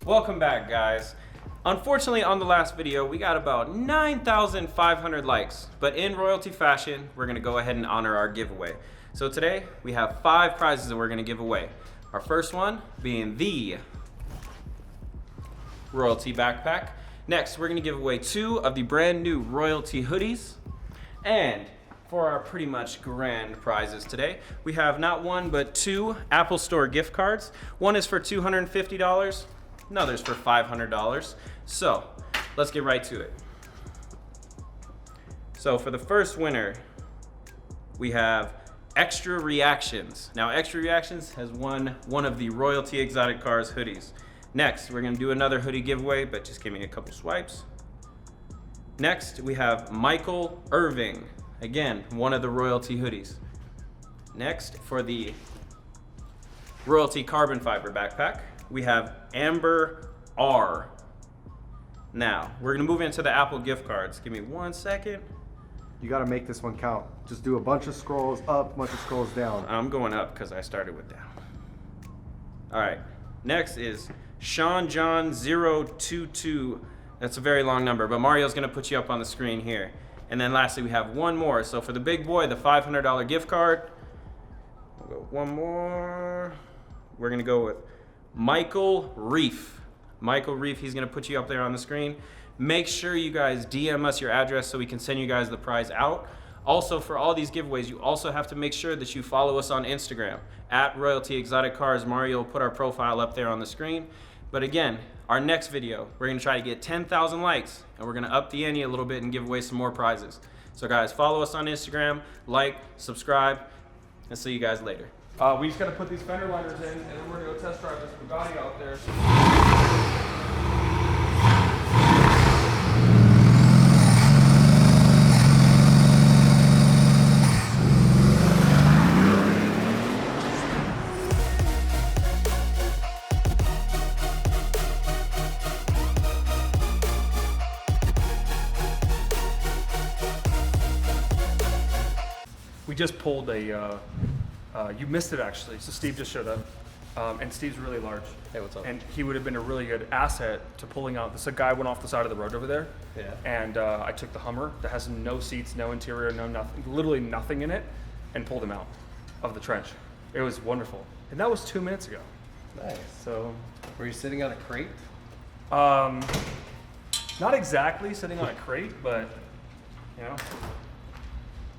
Welcome back, guys. Unfortunately, on the last video, we got about 9,500 likes, but in royalty fashion, we're gonna go ahead and honor our giveaway. So today, we have 5 prizes that we're gonna give away. Our first one being the royalty backpack. Next, we're gonna give away 2 of the brand new royalty hoodies. And for our pretty much grand prizes today, we have not 1, but 2 Apple Store gift cards. One is for $250, another's for $500. So let's get right to it. So for the first winner, we have Extra Reactions. Now Extra Reactions has won one of the Royalty Exotic Cars hoodies. Next, we're gonna do another hoodie giveaway, but just give me a couple swipes. Next, we have Michael Irving. Again, one of the Royalty hoodies. Next, for the Royalty Carbon Fiber backpack, we have Amber R. Now, we're gonna move into the Apple gift cards. Give me 1 second. You gotta make this one count. Just do a bunch of scrolls up, a bunch of scrolls down. I'm going up because I started with down. All right, next is Sean John 022. That's a very long number, but Mario's gonna put you up on the screen here. And then lastly, we have one more. So for the big boy, the $500 gift card, we'll go one more. We're gonna go with Michael Reef. Michael Reef, he's gonna put you up there on the screen. Make sure you guys DM us your address so we can send you guys the prize out. Also, for all these giveaways, you also have to make sure that you follow us on Instagram at Royalty Exotic Cars. Mario will put our profile up there on the screen. But again, our next video, we're gonna try to get 10,000 likes and we're gonna up the ante a little bit and give away some more prizes. So guys, follow us on Instagram, like, subscribe, and see you guys later. We just gotta put these fender liners in and then we're gonna go test drive this Bugatti out there. We just pulled a, you missed it actually, so Steve just showed up. And Steve's really large. Hey, what's up? And he would have been a really good asset to pulling out. This guy went off the side of the road over there. Yeah. And I took the Hummer that has no seats, no interior, no nothing, literally nothing in it, and pulled him out of the trench. It was wonderful. And that was 2 minutes ago. Nice. So. Were you sitting on a crate? Not exactly sitting on a crate, but, you know.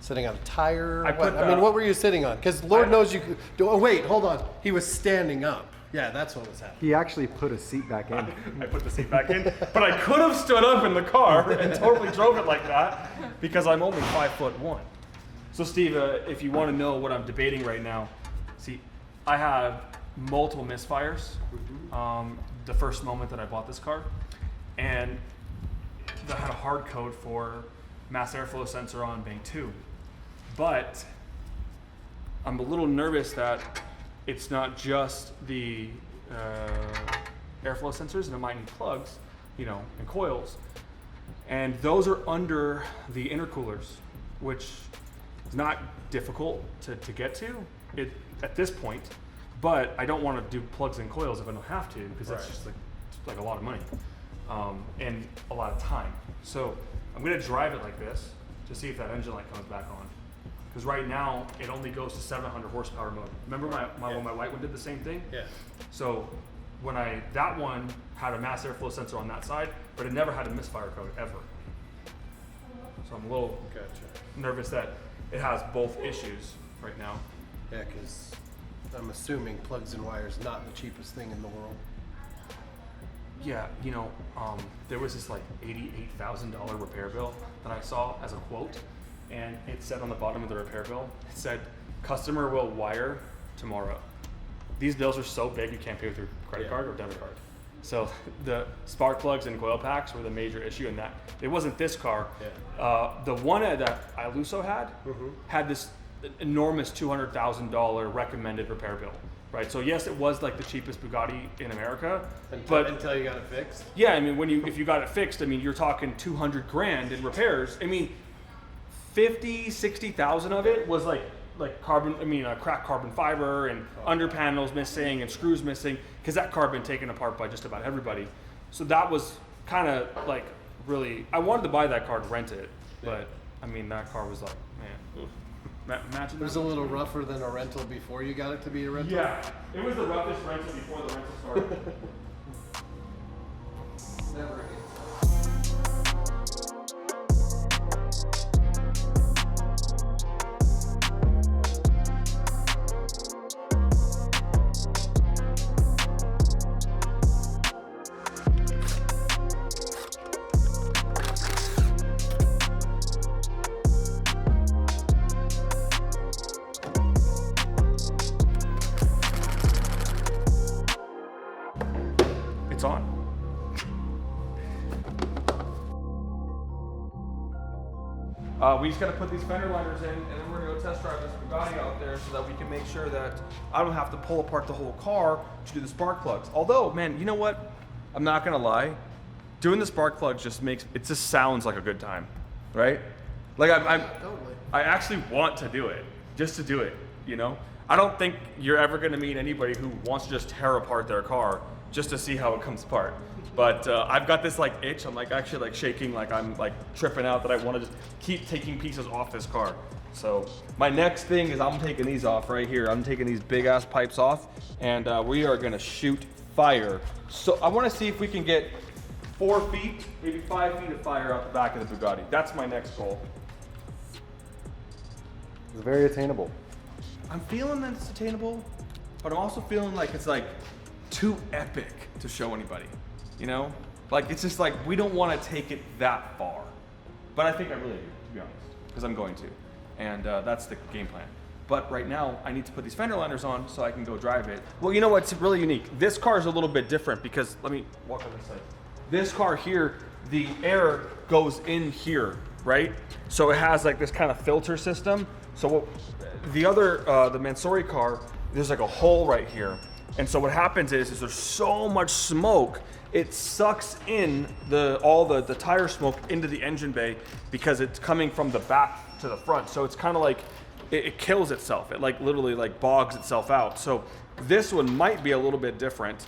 Sitting on a tire? I mean, what were you sitting on? Because Lord knows you could. Oh, wait, hold on. He was standing up. Yeah, that's what was happening. He actually put a seat back in. I put the seat back in, but I could have stood up in the car and totally drove it like that because I'm only 5'1". So Steve, if you want to know what I'm debating right now, see, I have multiple misfires. The first moment that I bought this car, and I had a hard code for mass airflow sensor on bank 2. But I'm a little nervous that it's not just the airflow sensors, and it might need plugs, you know, and coils. And those are under the intercoolers, which is not difficult to get to at this point. But I don't want to do plugs and coils if I don't have to, because that's just like a lot of money and a lot of time. So I'm going to drive it like this to see if that engine light comes back on. Because right now, it only goes to 700 horsepower mode. Remember when my white one did the same thing? Yeah. So when that one had a mass airflow sensor on that side, but it never had a misfire code ever. So I'm a little nervous that it has both issues right now. Yeah, because I'm assuming plugs and wires not the cheapest thing in the world. Yeah, you know, there was this like $88,000 repair bill that I saw as a quote, and it said on the bottom of the repair bill, it said, customer will wire tomorrow. These bills are so big you can't pay with your credit card or debit card. So the spark plugs and coil packs were the major issue in that. It wasn't this car. Yeah. The one that Iluso had this enormous $200,000 recommended repair bill. Right, so yes, it was like the cheapest Bugatti in America, until you got it fixed. Yeah, I mean, if you got it fixed, I mean, you're talking 200 grand in repairs. I mean, 50, 60,000 of it was like like cracked carbon fiber and under panels missing and screws missing, because that car had been taken apart by just about everybody. So that was kind of like really, I wanted to buy that car to rent it, but I mean, that car was like, man, imagine It was a little rougher than a rental before you got it to be a rental. Yeah, it was the roughest rental before the rental started. Never again. It's on. We just gotta put these fender liners in, and then we're gonna go test drive this Bugatti out there so that we can make sure that I don't have to pull apart the whole car to do the spark plugs. Although, man, you know what? I'm not gonna lie. Doing the spark plugs it just sounds like a good time, right? Like Totally. I actually want to do it, just to do it, you know? I don't think you're ever gonna meet anybody who wants to just tear apart their car just to see how it comes apart. But I've got this like itch, I'm like actually like shaking, like I'm like tripping out that I wanna just keep taking pieces off this car. So my next thing is I'm taking these off right here. I'm taking these big ass pipes off, and we are gonna shoot fire. So I wanna see if we can get 4 feet, maybe 5 feet of fire out the back of the Bugatti. That's my next goal. It's very attainable. I'm feeling that it's attainable, but I'm also feeling like it's like too epic to show anybody, you know? Like it's just like, we don't want to take it that far. But I think I really do, to be honest, because I'm going to. And that's the game plan. But right now, I need to put these fender liners on so I can go drive it. Well, you know what's really unique? This car is a little bit different because, let me walk on this side. This car here, the air goes in here, right? So it has like this kind of filter system. So what, the other, the Mansory car, there's like a hole right here. And so what happens is there's so much smoke, it sucks in all the tire smoke into the engine bay because it's coming from the back to the front. So it's kind of like, it kills itself. It like literally like bogs itself out. So this one might be a little bit different,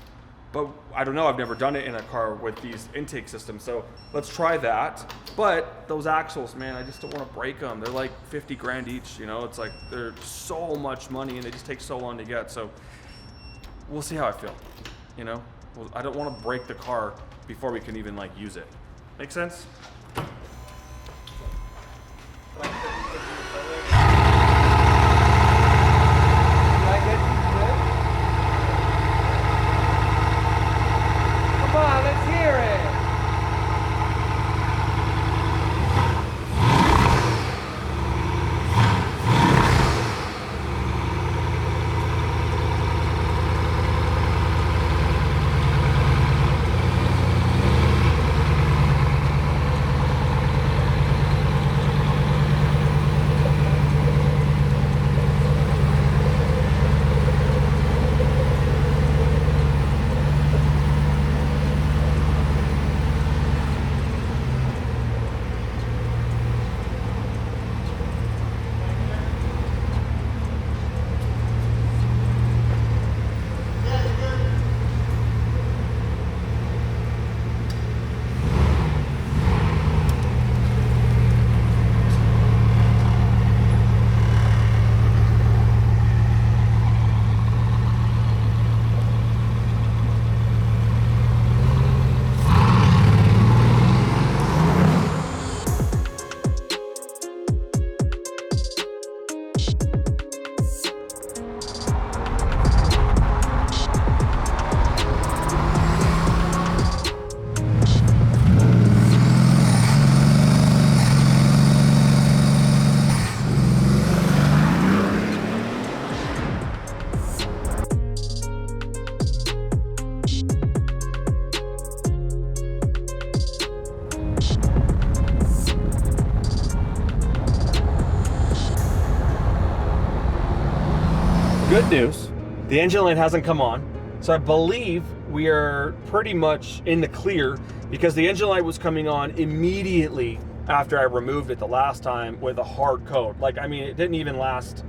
but I don't know, I've never done it in a car with these intake systems. So let's try that. But those axles, man, I just don't want to break them. They're like 50 grand each, you know? It's like, they're so much money and they just take so long to get. So we'll see how I feel, you know? Well, I don't want to break the car before we can even like use it. Make sense? Come on, let's hear it. Good news, the engine light hasn't come on, so I believe we are pretty much in the clear because the engine light was coming on immediately after I removed it the last time with a hard coat. Like, I mean, it didn't even last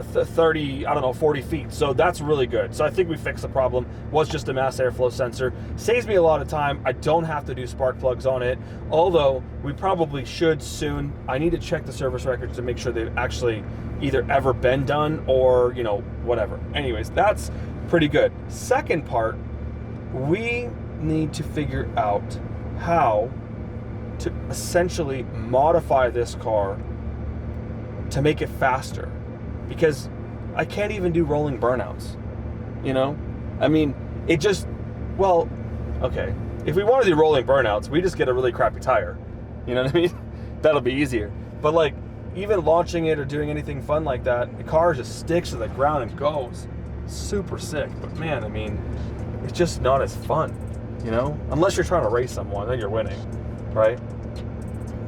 30, I don't know, 40 feet. So that's really good. So I think we fixed the problem. Was just a mass airflow sensor. Saves me a lot of time. I don't have to do spark plugs on it, although we probably should soon. I need to check the service records to make sure they've actually either ever been done or, you know, whatever. Anyways, that's pretty good. Second part, we need to figure out how to essentially modify this car to make it faster, because I can't even do rolling burnouts, you know? I mean, it just, well, okay, if we want to do rolling burnouts, we just get a really crappy tire, you know what I mean? That'll be easier. But like, even launching it or doing anything fun like that, the car just sticks to the ground and goes. Super sick. But man, I mean, it's just not as fun, you know? Unless you're trying to race someone, then you're winning, right?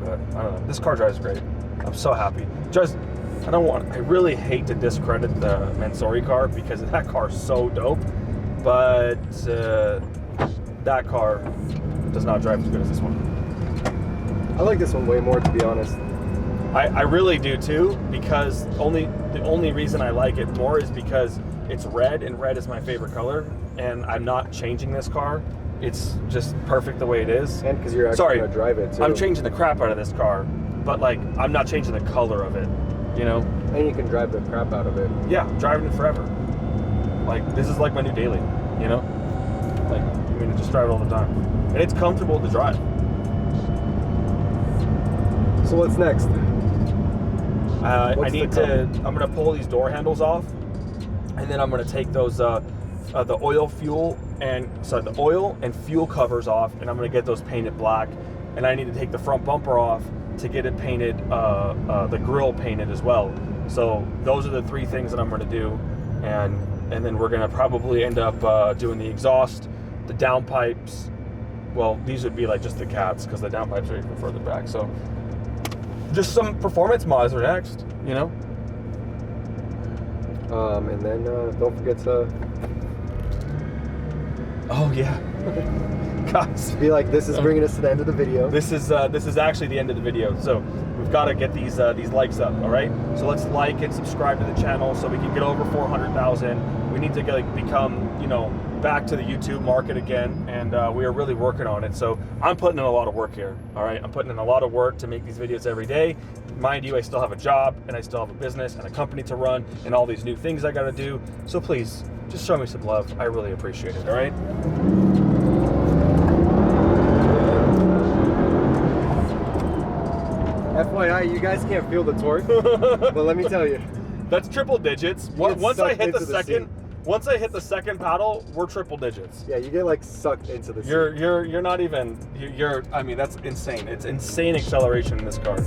But I don't know, this car drives great. I'm so happy. Just, I really hate to discredit the Mansory car because that car is so dope, but that car does not drive as good as this one. I like this one way more, to be honest. I really do too, because the only reason I like it more is because it's red, and red is my favorite color, and I'm not changing this car. It's just perfect the way it is. And because you're actually going to drive it too. I'm changing the crap out of this car, but like, I'm not changing the color of it, you know? And you can drive the crap out of it. Yeah, I'm driving it forever. Like, this is like my new daily, you know? Like, I mean, I just drive it all the time. And it's comfortable to drive. So what's next? I'm gonna pull these door handles off, and then I'm gonna take those, the oil and fuel covers off, and I'm gonna get those painted black. And I need to take the front bumper off to get it painted, the grille painted as well. So those are the three things that I'm gonna do, and then we're gonna probably end up doing the exhaust, the downpipes. Well, these would be like just the cats, because the downpipes are even further back. So just some performance mods are next, you know? And then don't forget to... Oh yeah. Guys, be like, this is bringing us to the end of the video. This is actually the end of the video. So we've got to get these likes up, all right? So let's like and subscribe to the channel so we can get over 400,000. We need to become, you know, back to the YouTube market again, and we are really working on it. So I'm putting in a lot of work here, all right? I'm putting in a lot of work to make these videos every day. Mind you, I still have a job, and I still have a business and a company to run, and all these new things I got to do. So please, just show me some love. I really appreciate it, all right? FYI, you guys can't feel the torque, but let me tell you. That's triple digits. Once I hit the second paddle, we're triple digits. Yeah, you get like sucked into the seat. You're not even, I mean, that's insane. It's insane acceleration in this car.